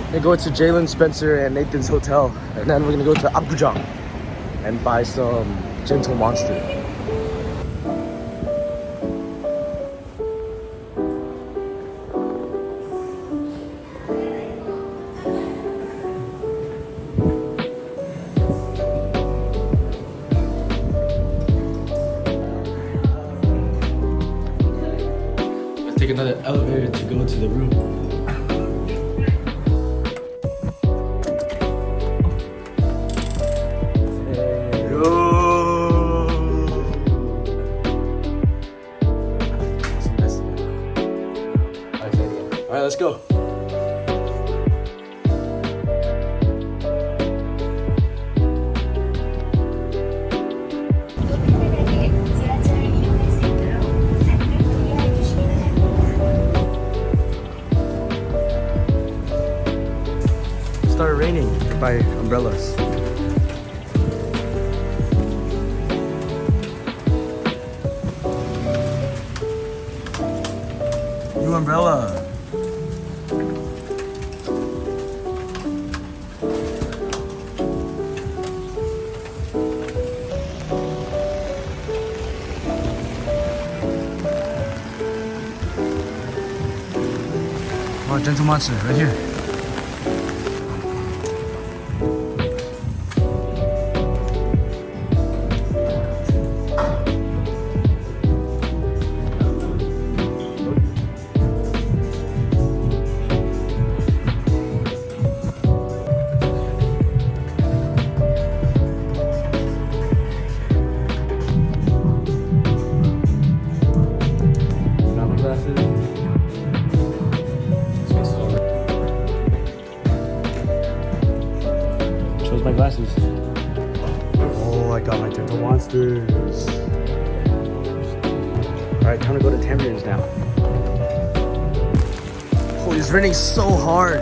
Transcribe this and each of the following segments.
They go to Jalen, Spencer, and Nathan's hotel, and then we're gonna go to Apgujeong and buy some Gentle Monster. Let's take another elevator to go to the room. Alright, let's go. It started raining. Buy umbrellas. New umbrella. Oh, Gentle Monster, right here. Got my glasses. Shows my glasses. Oh, I got my Gentle Monsters. Alright, time to go to Tambourines now. Oh, it's raining so hard.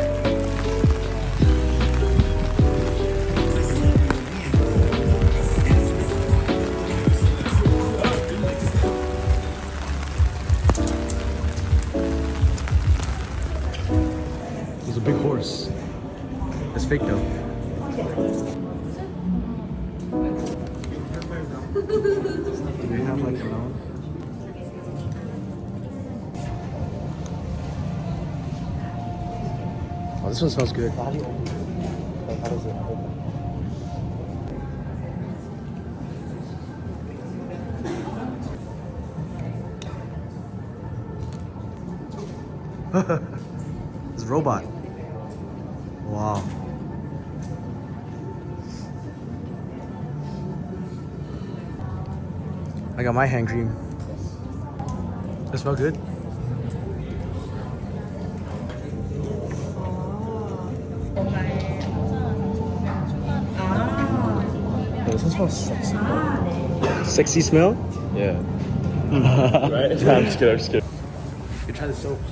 There's a big horse. It's fake though. Do they have like a melon? Oh, this one smells good. How do you open it? Like, how does it open? It's a robot. Wow. I got my hand cream. Does it smell good? Oh, this one smells sexy. Sexy smell? Yeah. Right? I'm just kidding, I'm just kidding. You try the soaps.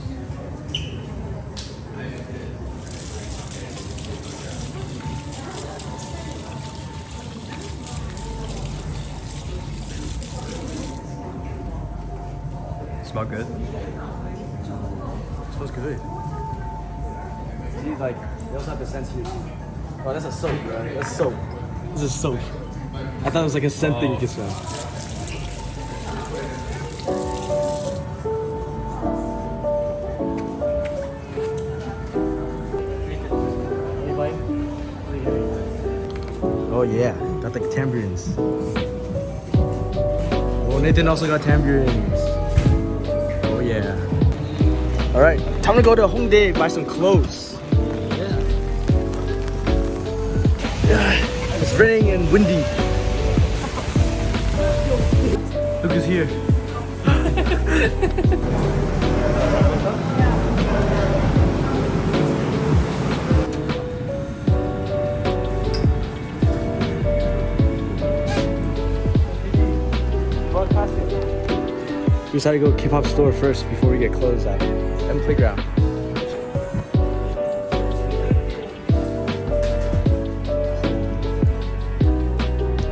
Smell good? Smells good. See, like, they also have the scent here. Oh, that's a soap, bro. That's soap. This is soap. I thought it was like a scent thing you could smell. Oh yeah, got like tambourines. Oh, Nathan also got tambourines. Oh yeah. All right, time to go to Hongdae buy some clothes. Yeah. It's raining and windy. Look who's here. We decided to go K-pop store first before we get clothes out. And playground.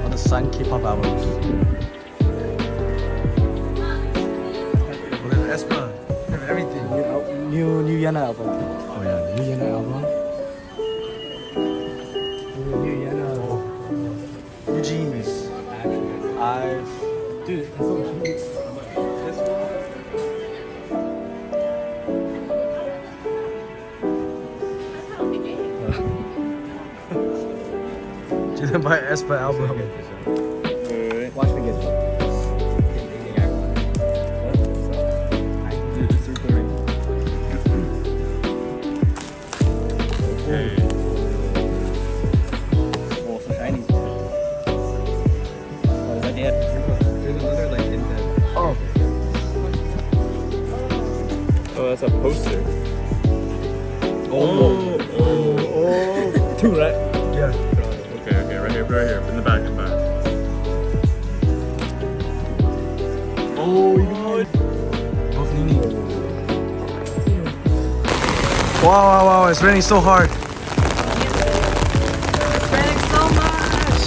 All the signed K-pop albums. Well, then Espa. Everything. New Joanna album. Oh yeah, new Joanna album. Then buy S by album. Watch me get it. Oh, that's a poster. Oh. Two, right? Yeah. Okay, right here, in the back, Oh, you got both Nini. Wow, it's raining so hard. It's raining so much.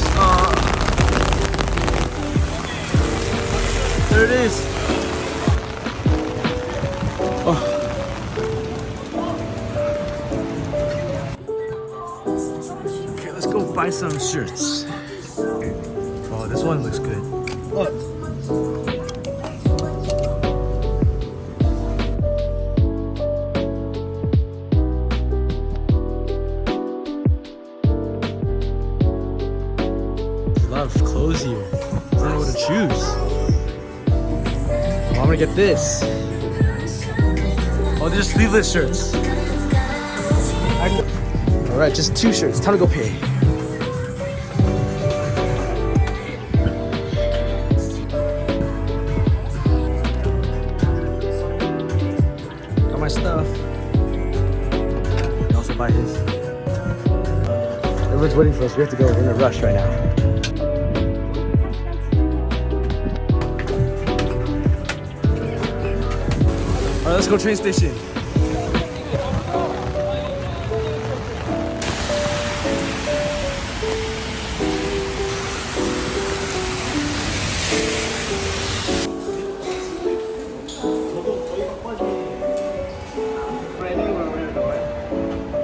There it is. Okay, let's go buy some shirts. Oh, this one looks good. There's a lot of clothes here. I don't know what to choose. Oh, I'm gonna get this. Oh, they're just sleeveless shirts. Alright, just 2 shirts. Time to go pay. Got my stuff. Can also buy his. Everyone's waiting for us. We have to go. We're in a rush right now. Alright, let's go train station.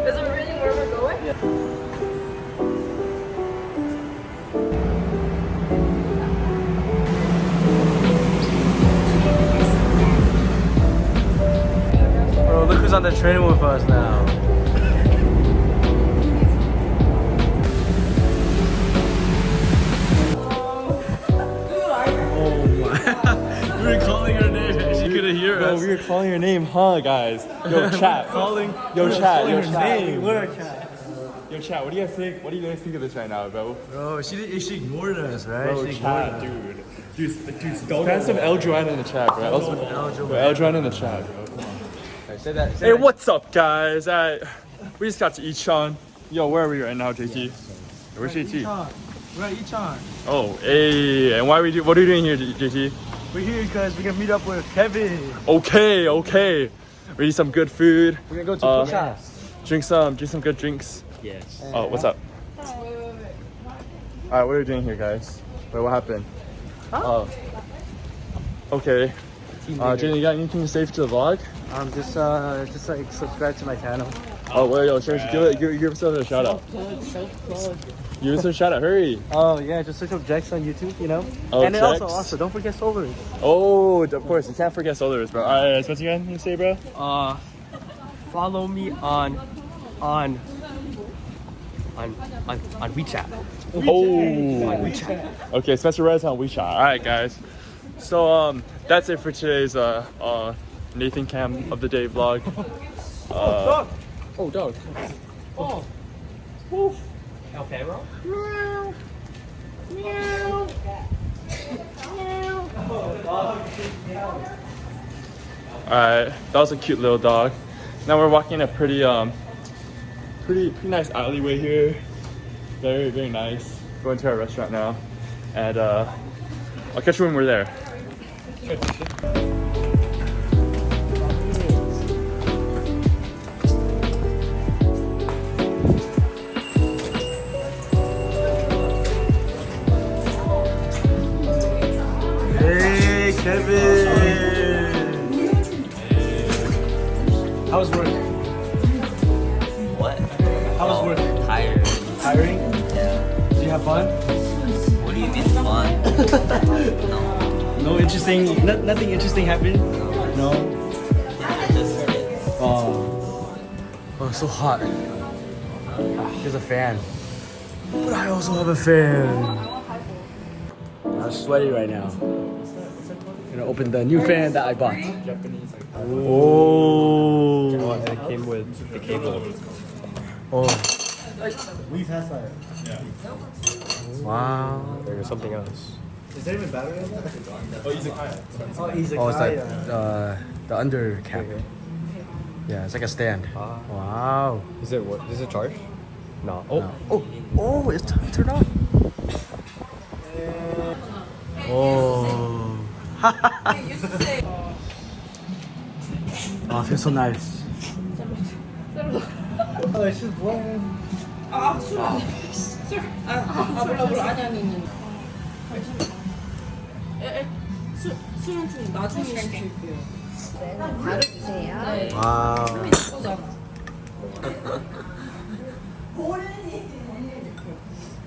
Is it raining where we're going? Yeah. Bro, look who's on the train with us now. Oh my. We were calling her name and she couldn't hear Bro, us. we were calling your name, huh, guys? Yo, chat. Yo, chat. Yo, chat. What do you guys think? What do you guys think of this right now, bro? Bro, she ignored us, right? Bro, she chat, dude. Dude, spam some L Joanna in the chat, bro. L Joanna in the chat, bro. Come on. Say that. Hey, what's up, guys? We just got to Ichon. Yo, where are we right now, JT? Where's JT? We're at Ichon. Oh, hey. And what are you doing here, JT? We're here because we're gonna meet up with Kevin. Okay. We need some good food. We're gonna go to Pizza. Drink some good drinks. Yes. Oh, what's up? Alright, what are we doing here, guys? Wait, what happened? Oh. Okay. Jenny, you got anything to say to the vlog? Just like subscribe to my channel. Oh, wait, yo, seriously, give yourself a shout out. Give us a shout out, hurry. Oh yeah, just search up Jex on YouTube, you know. Oh, and then Jex. also don't forget SolarizZ. Oh, of course, you can't forget SolarizZ, bro. Alright, what's you gonna say, bro? Follow me on WeChat. Oh, okay, Spencer Red's on WeChat. Alright, guys. So, that's it for today's Nathan Cam of the Day vlog. Dog. Oh. Okay, bro. Alright, that was a cute little dog. Now we're walking a pretty nice alleyway here. Very, very nice. Going to our restaurant now. And I'll catch you when we're there. Hey Kevin. How was work? What? How was work? Tired. Tiring? Yeah. Did you have fun? What do you mean fun? No. No interesting. Nothing interesting happened. No. Just kids. Oh, it's so hot. There's a fan. But I also have a fan. I'm sweaty right now. Gonna open the new fan that I bought. Oh. And it came with the cable. Oh. Wow. There's something else. Is there even battery in that? Oh, he's a kayak. Oh, he's a Oh, it's like the under cap. Yeah, it's like a stand. Wow. Is it what? Is it charged? No. Oh. No. Oh, it's turned on. Oh. Oh, it feels so nice. Oh, it's just blowing. 술은 좀 나중에 시킬게요. 바로 주세요. Wow.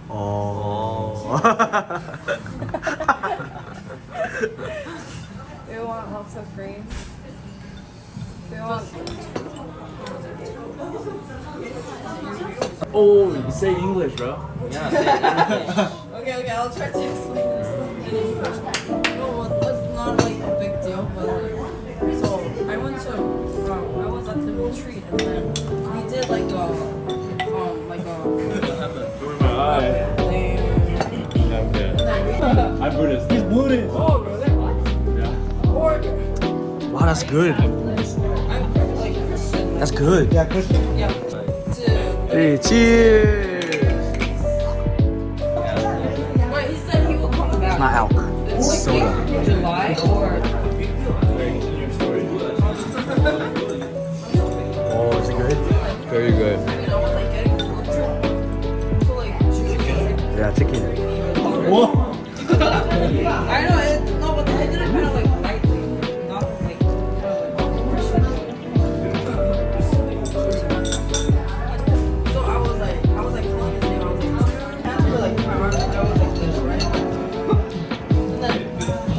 Oh. Do you want lots of cream? Do you want... Oh, you say English, bro. Okay, I'll try to explain this. No, it's not like a big deal, but like, so I was at the retreat and then we did like a Doing my eye. I'm good. I'm Buddhist. He's Buddhist. Oh, really? Yeah. Or Wow, that's good. I'm like Christian. That's good. Yeah, Christian. Yeah. Hey, cheers. Wait, he said he will come back. It's not alk. It's like soda. in July or Oh, is it good? Very good. you know like getting food truck. So like chicken. Yeah, chicken. Whoa. I know it's no, but I did it kind of like lightly, not like So I was like calling his name. I was like, after like my arm, I was like this, right?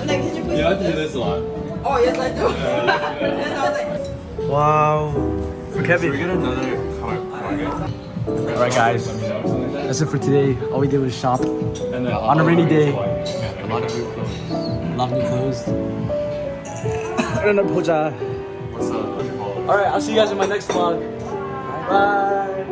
and then can you please? Yeah, I do do this a lot. Oh yes, I do. And I was like. Wow. For Kevin. Should we get another car? Alright, guys. That's it for today. All we did was shop And then on a rainy day. A lot of new clothes. A lot of new clothes. Alright, I'll see you guys in my next vlog. Bye.